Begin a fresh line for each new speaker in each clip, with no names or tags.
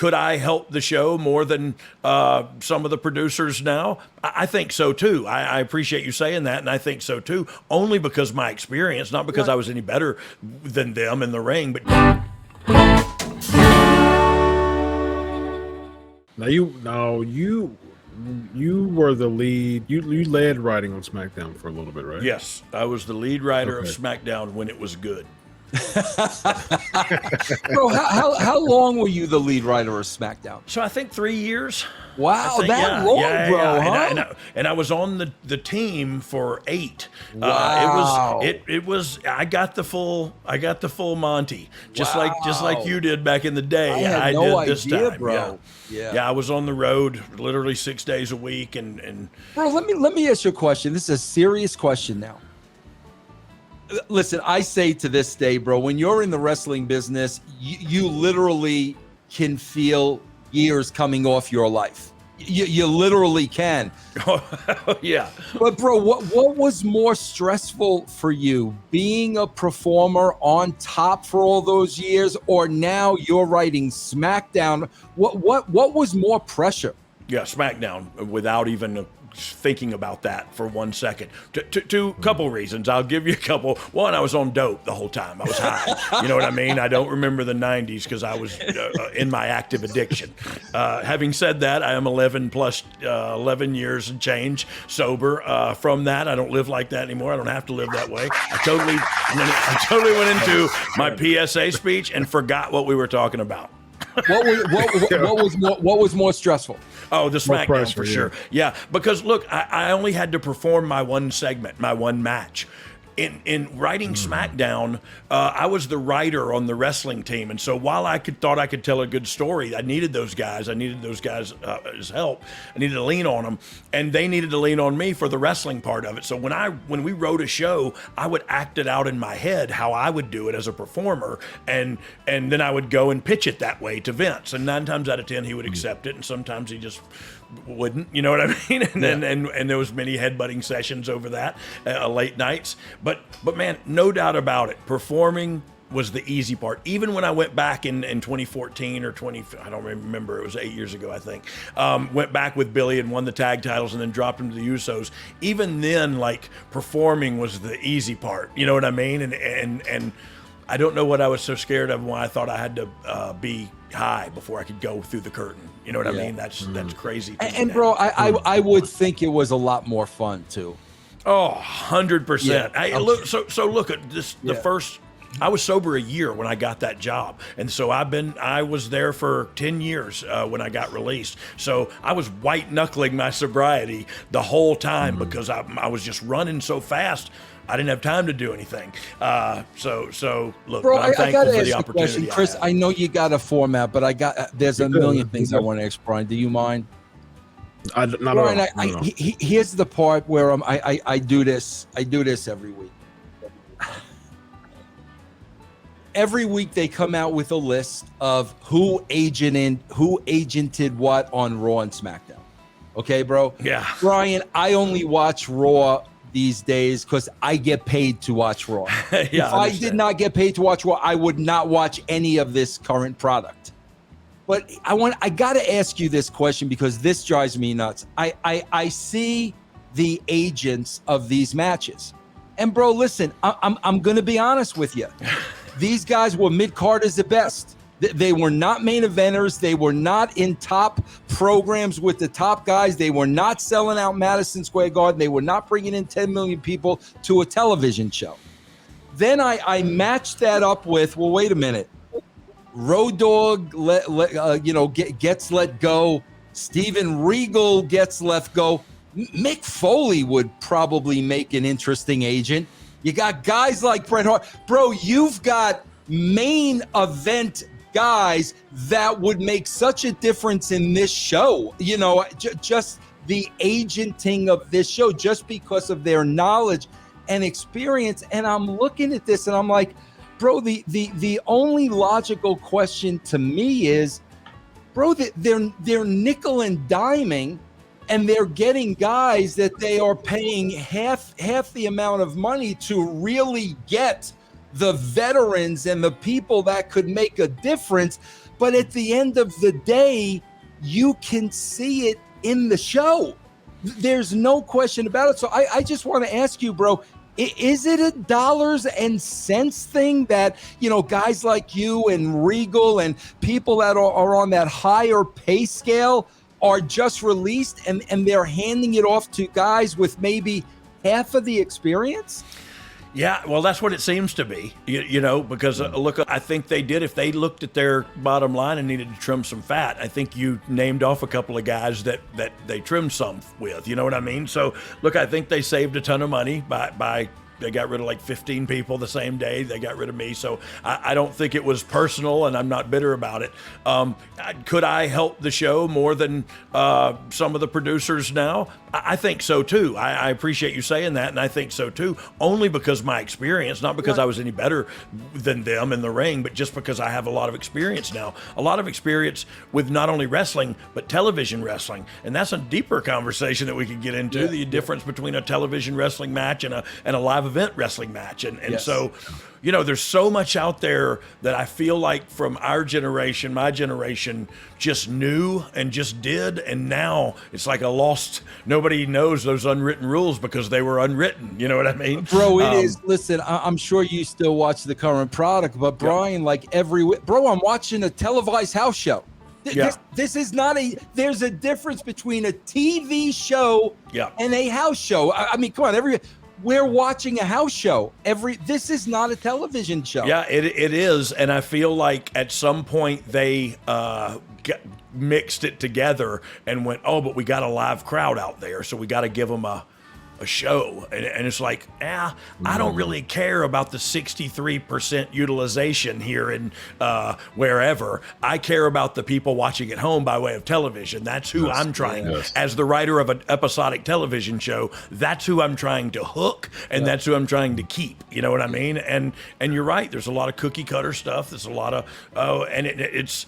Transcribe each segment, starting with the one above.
Could I help the show more than some of the producers now? I think so too. I appreciate you saying that, and I think so too. Only because my experience, not because I was any better than them in the ring, but.
Now you were the lead. You led writing on SmackDown for a little bit, right?
Yes, I was the lead writer of SmackDown when it was good.
Bro, how long were you the lead writer of SmackDown?
So I think 3 years.
Wow, that long, bro, huh?
And I was on the team for 8.
Wow.
It was. I got the full Monty, just like you did back in the day.
I had no
did this
idea,
time,
bro.
Yeah. I was on the road literally 6 days a week, and
bro, let me ask you a question. This is a serious question now. Listen, I say to this day, bro, when you're in the wrestling business, you literally can feel years coming off your life. You literally can.
Yeah.
But bro, what was more stressful for you, being a performer on top for all those years, or now you're writing SmackDown? What was more pressure?
Yeah, SmackDown, without even thinking about that for 1 second. Two couple reasons. I'll give you a couple. One, I was on dope the whole time. I was high. You know what I mean? I don't remember the 90s because I was in my active addiction. Having said that, I am 11 years and change sober. From that, I don't live like that anymore. I don't have to live that way. I totally went into my PSA speech and forgot what we were talking about.
What was more stressful?
Oh, the SmackDown for sure. Yeah, because look, I only had to perform my one segment, my one match. In writing SmackDown, I was the writer on the wrestling team, and so while I thought I could tell a good story, I needed those guys. I needed those guys' as help. I needed to lean on them, and they needed to lean on me for the wrestling part of it. So when we wrote a show, I would act it out in my head how I would do it as a performer, and then I would go and pitch it that way to Vince. And 9 times out of 10, he would accept it, and sometimes he just wouldn't, you know what I mean? And there was many headbutting sessions over that, late nights. But man, no doubt about it, performing was the easy part. Even when I went back in 2014 or 20, I don't remember, it was 8 years ago, I think, went back with Billy and won the tag titles and then dropped him to the Usos. Even then, like, performing was the easy part, you know what I mean? And I don't know what I was so scared of when I thought I had to be high before I could go through the curtain. You know what I mean? That's crazy.
And bro, I would think it was a lot more fun too.
Oh, 100%.
Yeah.
So look at this. The first, I was sober a year when I got that job, and so I was there for 10 years when I got released. So I was white knuckling my sobriety the whole time because I was just running so fast. I didn't have time to do anything. So look,
bro,
I'm
I
thankful
gotta
for
ask
the
you a
opportunity.
question, Chris. I know you got a format, but there's a million things I want to ask Brian. Do you mind? Brian, here's the part where I do this. I do this every week. Every week they come out with a list of who agented what on Raw and SmackDown. Okay, bro?
Yeah.
Brian, I only watch Raw these days because I get paid to watch Raw. If I did not get paid to watch Raw, I would not watch any of this current product. But I got to ask you this question because this drives me nuts. I see the agents of these matches. And bro, listen, I'm going to be honest with you. These guys were mid-carders at best. They were not main eventers. They were not in top programs with the top guys. They were not selling out Madison Square Garden. They were not bringing in 10 million people to a television show. Then I matched that up with, well, wait a minute. Road Dogg gets let go. Steven Regal gets let go. Mick Foley would probably make an interesting agent. You got guys like Bret Hart. Bro, you've got main event guys that would make such a difference in this show. You know, just the agenting of this show, just because of their knowledge and experience. And I'm looking at this and I'm like, bro, the only logical question to me is, bro, they're nickel and diming, and they're getting guys that they are paying half the amount of money to really get the veterans and the people that could make a difference. But at the end of the day, you can see it in the show. There's no question about it. So I just want to ask you, bro, is it a dollars and cents thing that, guys like you and Regal and people that are on that higher pay scale are just released and they're handing it off to guys with maybe half of the experience?
Yeah, well, that's what it seems to be, because look, I think they did. If they looked at their bottom line and needed to trim some fat, I think you named off a couple of guys that they trimmed some with, you know what I mean? So, look, I think they saved a ton of money by they got rid of like 15 people the same day. They got rid of me. So I don't think it was personal, and I'm not bitter about it. Could I help the show more than some of the producers now? I think so, too. I appreciate you saying that, and I think so, too, only because my experience, not because I was any better than them in the ring, but just because I have a lot of experience now. A lot of experience with not only wrestling, but television wrestling. And that's a deeper conversation that we could get into, the difference between a television wrestling match and a live event wrestling match. And so, there's so much out there that I feel like from our generation, my generation, just knew and just did. And now it's like nobody knows those unwritten rules because they were unwritten. You know what I mean?
Bro, it is. Listen, I'm sure you still watch the current product, but Brian, I'm watching a televised house show. This is not there's a difference between a TV show and a house show. I mean, come on, we're watching a house show. This is not a television show.
Yeah, it is. And I feel like at some point they mixed it together and went, but we got a live crowd out there, so we got to give them a show. And it's like, I don't really care about the 63% utilization here in wherever. I care about the people watching at home by way of television. That's who I'm trying, as the writer of an episodic television show, that's who I'm trying to hook, and that's who I'm trying to keep. You know what I mean? And you're right. There's a lot of cookie cutter stuff. There's a lot of, and it's,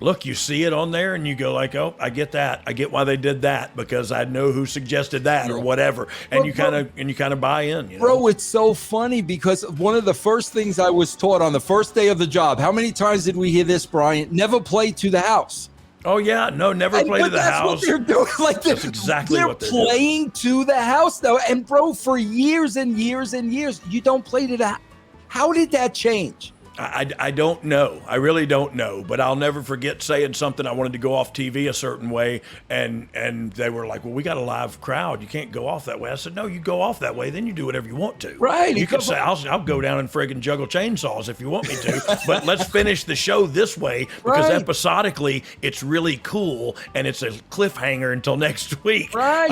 look, you see it on there and you go like, I get that. I get why they did that because I know who suggested that or whatever. And you kind of buy in.
Bro, it's so funny because one of the first things I was taught on the first day of the job, how many times did we hear this, Brian? Never play to the house.
Oh, yeah. No, never play to the house.
What they're doing.
That's exactly what they're
playing to the house, though. And, bro, for years and years and years, you don't play to the house. How did that change?
I don't know. I really don't know. But I'll never forget saying something. I wanted to go off TV a certain way, and they were like, well, we got a live crowd. You can't go off that way. I said, no, you go off that way. Then you do whatever you want to.
Right.
You can say, I'll go down and friggin' juggle chainsaws if you want me to. But let's finish the show this way because episodically it's really cool, and it's a cliffhanger until next week.
Right.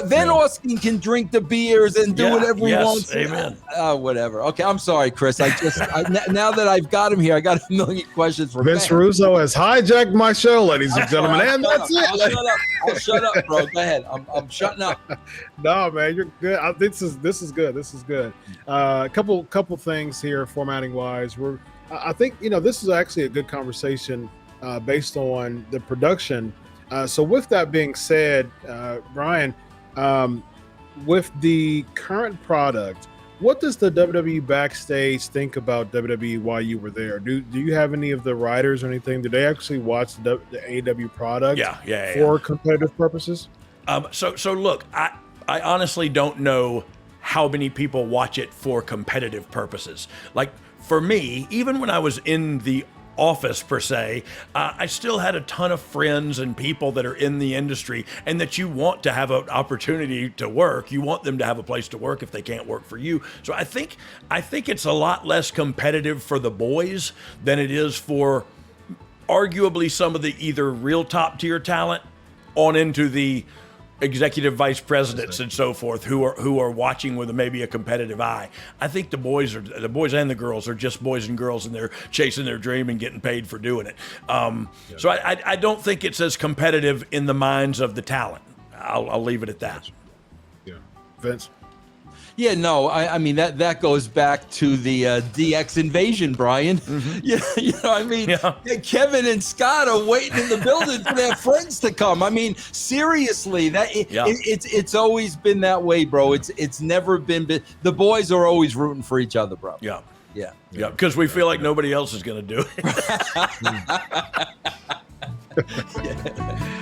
Then Austin can drink the beers and do whatever he wants.
Amen.
Whatever. Okay, I'm sorry, Chris. Now that I've got him here, I got a million questions for
Vince Russo has hijacked my show, ladies and gentlemen, and that's it.
I'll shut up, bro. Go ahead. I'm shutting up.
No, man, you're good. This is good. This is good. Couple things here, formatting wise. I think this is actually a good conversation based on the production. So with that being said, Brian, with the current product, what does the WWE backstage think about WWE while you were there? Do you have any of the writers or anything? Do they actually watch the AEW product for competitive purposes?
So look, I honestly don't know how many people watch it for competitive purposes. Like for me, even when I was in the office per se, I still had a ton of friends and people that are in the industry and that you want to have an opportunity to work. You want them to have a place to work if they can't work for you. So I think it's a lot less competitive for the boys than it is for arguably some of the either real top tier talent on into the executive vice presidents and so forth who are watching with maybe a competitive eye. I think the boys and the girls are just boys and girls, and they're chasing their dream and getting paid for doing it. So I don't think it's as competitive in the minds of the talent. I'll leave it at that.
Yeah, Vince.
Yeah, no, I mean that goes back to the DX invasion, Brian. Mm-hmm. Kevin and Scott are waiting in the building for their friends to come. I mean, seriously, it's always been that way, bro. It's never been. The boys are always rooting for each other, bro.
Yeah.
Yeah.
Yeah, because we feel like nobody else is going to do it.